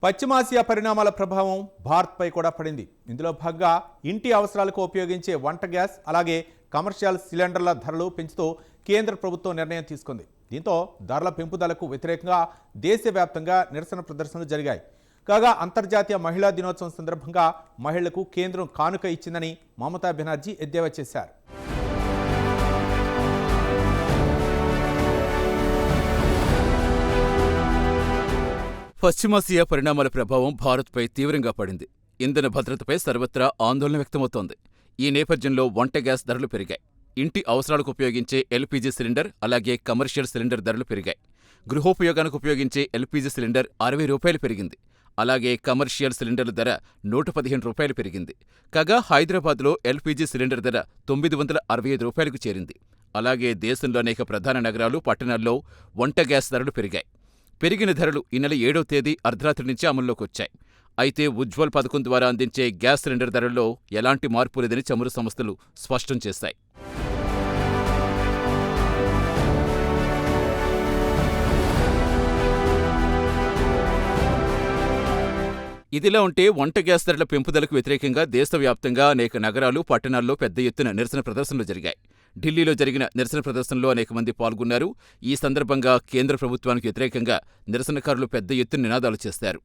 పశ్చిమాసియా పరిణామాల ప్రభావం భారత్పై కూడా పడింది. ఇందులో భాగంగా ఇంటి అవసరాలకు ఉపయోగించే వంట గ్యాస్ అలాగే కమర్షియల్ సిలిండర్ల ధరలు పెంచుతూ కేంద్ర ప్రభుత్వం నిర్ణయం తీసుకుంది. దీంతో ధరల పెంపుదలకు వ్యతిరేకంగా దేశవ్యాప్తంగా నిరసన ప్రదర్శనలు జరిగాయి. కాగా అంతర్జాతీయ మహిళా దినోత్సవం సందర్భంగా మహిళలకు కేంద్రం కానుక ఇచ్చిందని మమతా బెనర్జీ ఎద్దేవా చేశారు. పశ్చిమాసియా పరిణామాల ప్రభావం భారత్పై తీవ్రంగా పడింది. ఇంధన భద్రతపై సర్వత్రా ఆందోళన వ్యక్తమవుతోంది. ఈ నేపథ్యంలో వంట గ్యాస్ ధరలు పెరిగాయి. ఇంటి అవసరాలకు ఉపయోగించే ఎల్పీజీ సిలిండర్ అలాగే కమర్షియల్ సిలిండర్ ధరలు పెరిగాయి. గృహోపయోగానికి ఉపయోగించే ఎల్పీజీ సిలిండర్ ₹60 పెరిగింది. అలాగే కమర్షియల్ సిలిండర్ల ధర ₹115 పెరిగింది. కాగా హైదరాబాద్లో ఎల్పీజీ సిలిండర్ ధర ₹965కు చేరింది. అలాగే దేశంలో అనేక ప్రధాన నగరాలు, పట్టణాల్లో వంట గ్యాస్ ధరలు పెరిగాయి. పెరిగిన ధరలు ఈ నెల 7వ తేదీ అర్ధరాత్రి నుంచి అమల్లోకొచ్చాయి. అయితే ఉజ్వల్ పథకం ద్వారా అందించే గ్యాస్ సిలిండర్ ధరల్లో ఎలాంటి మార్పు లేదని చమురు సంస్థలు స్పష్టం చేశాయి. ఇదిలా ఉంటే వంట గ్యాస్ ధరల పెంపుదలకు వ్యతిరేకంగా దేశవ్యాప్తంగా అనేక నగరాలు, పట్టణాల్లో పెద్ద ఎత్తున నిరసన ప్రదర్శనలు జరిగాయి. ఢిల్లీలో జరిగిన నిరసన ప్రదర్శనలో అనేక మంది పాల్గొన్నారు. ఈ సందర్భంగా కేంద్ర ప్రభుత్వానికి వ్యతిరేకంగా నిరసనకారులు పెద్ద ఎత్తున నినాదాలు చేశారు.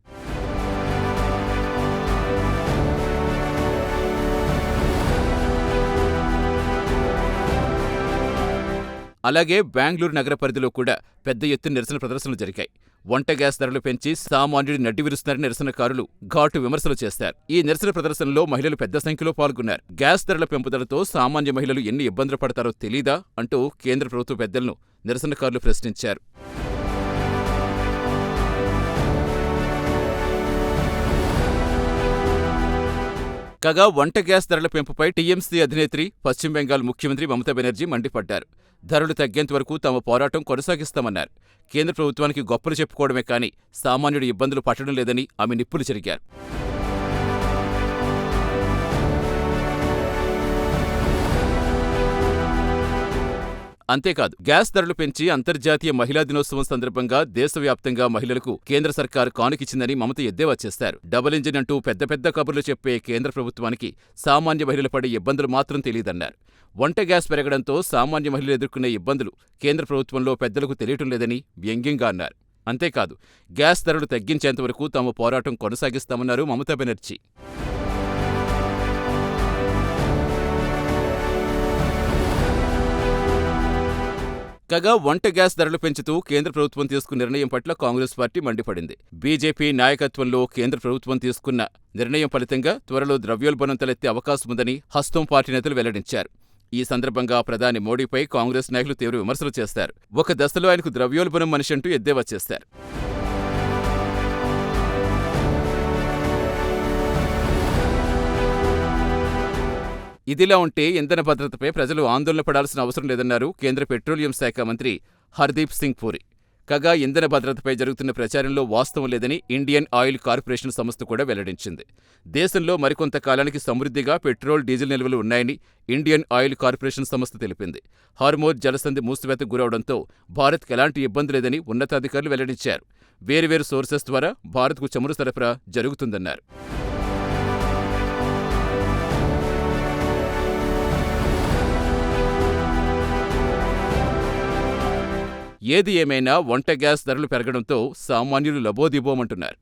అలాగే బెంగళూరు నగర పరిధిలో కూడా పెద్ద ఎత్తున నిరసన ప్రదర్శనలు జరిగాయి. వంట గ్యాస్ ధరలు పెంచి సామాన్యుడి నడ్డి విరుస్తున్నారని నిరసనకారులు ఘాటు విమర్శలు చేశారు. ఈ నిరసన ప్రదర్శనలో మహిళలు పెద్ద సంఖ్యలో పాల్గొన్నారు. గ్యాస్ ధరల పెంపుదలతో సామాన్య మహిళలు ఎన్ని ఇబ్బందులు పడతారో తెలీదా అంటూ కేంద్ర ప్రభుత్వ పెద్దలను నిరసనకారులు ప్రశ్నించారు. కాగా వంట గ్యాస్ ధరల పెంపుపై టీఎంసీ అధినేత్రి, పశ్చిమ బెంగాల్ ముఖ్యమంత్రి మమతా బెనర్జీ మండిపడ్డారు. ధరలు తగ్గేంత వరకు తాము పోరాటం కొనసాగిస్తామన్నారు. కేంద్ర ప్రభుత్వానికి గొప్పలు చెప్పుకోవడమే కానీ సామాన్యుడి ఇబ్బందులు పట్టడం లేదని ఆమె నిప్పులు చెరిగారు. అంతేకాదు, గ్యాస్ ధరలు పెంచి అంతర్జాతీయ మహిళా దినోత్సవం సందర్భంగా దేశవ్యాప్తంగా మహిళలకు కేంద్ర సర్కారు కానుకిచ్చిందని మమత ఎద్దేవా చేశారు. డబుల్ ఇంజిన్ అంటూ పెద్ద పెద్ద కబుర్లు చెప్పే కేంద్ర ప్రభుత్వానికి సామాన్య మహిళలు పడే ఇబ్బందులు మాత్రం తెలియదన్నారు. వంట గ్యాస్ పెరగడంతో సామాన్య మహిళలు ఎదుర్కొనే ఇబ్బందులు కేంద్ర ప్రభుత్వంలో పెద్దలకు తెలియటం లేదని వ్యంగ్యంగా అన్నారు. అంతేకాదు, గ్యాస్ ధరలు తగ్గించేంతవరకు తాము పోరాటం కొనసాగిస్తామన్నారు మమతా బెనర్జీ. కాగా వంట గ్యాస్ ధరలు పెంచుతూ కేంద్ర ప్రభుత్వం తీసుకున్న నిర్ణయం పట్ల కాంగ్రెస్ పార్టీ మండిపడింది. బీజేపీ నాయకత్వంలో కేంద్ర ప్రభుత్వం తీసుకున్న నిర్ణయం ఫలితంగా త్వరలో ద్రవ్యోల్బణం తలెత్తే అవకాశముందని హస్తం పార్టీ నేతలు వెల్లడించారు. ఈ సందర్భంగా ప్రధాని మోడీపై కాంగ్రెస్ నాయకులు తీవ్ర విమర్శలు చేశారు. ఒక దశలో ఆయనకు ద్రవ్యోల్బణం మనిషి అంటూ ఎద్దేవా చేశారు. ఇదిలా ఉంటే ఇంధన భద్రతపై ప్రజలు ఆందోళన పడాల్సిన అవసరం లేదన్నారు కేంద్ర పెట్రోలియం శాఖ మంత్రి హర్దీప్ సింగ్ పూరి. కాగా ఇంధన భద్రతపై జరుగుతున్న ప్రచారంలో వాస్తవం లేదని ఇండియన్ ఆయిల్ కార్పొరేషన్ సంస్థ కూడా వెల్లడించింది. దేశంలో మరికొంత కాలానికి సమృద్ధిగా పెట్రోల్, డీజిల్ నిల్వలు ఉన్నాయని ఇండియన్ ఆయిల్ కార్పొరేషన్ సంస్థ తెలిపింది. హార్మోజ్ జలసంధి మూసివేతకు గురవడంతో భారత్కు ఎలాంటి ఇబ్బంది లేదని ఉన్నతాధికారులు వెల్లడించారు. వేర్వేరు సోర్సెస్ ద్వారా భారత్కు చమురు సరఫరా జరుగుతుందన్నారు. ఏది ఏమైనా వంట గ్యాస్ ధరలు పెరగడంతో సామాన్యులు లబోదిబోమంటున్నారు.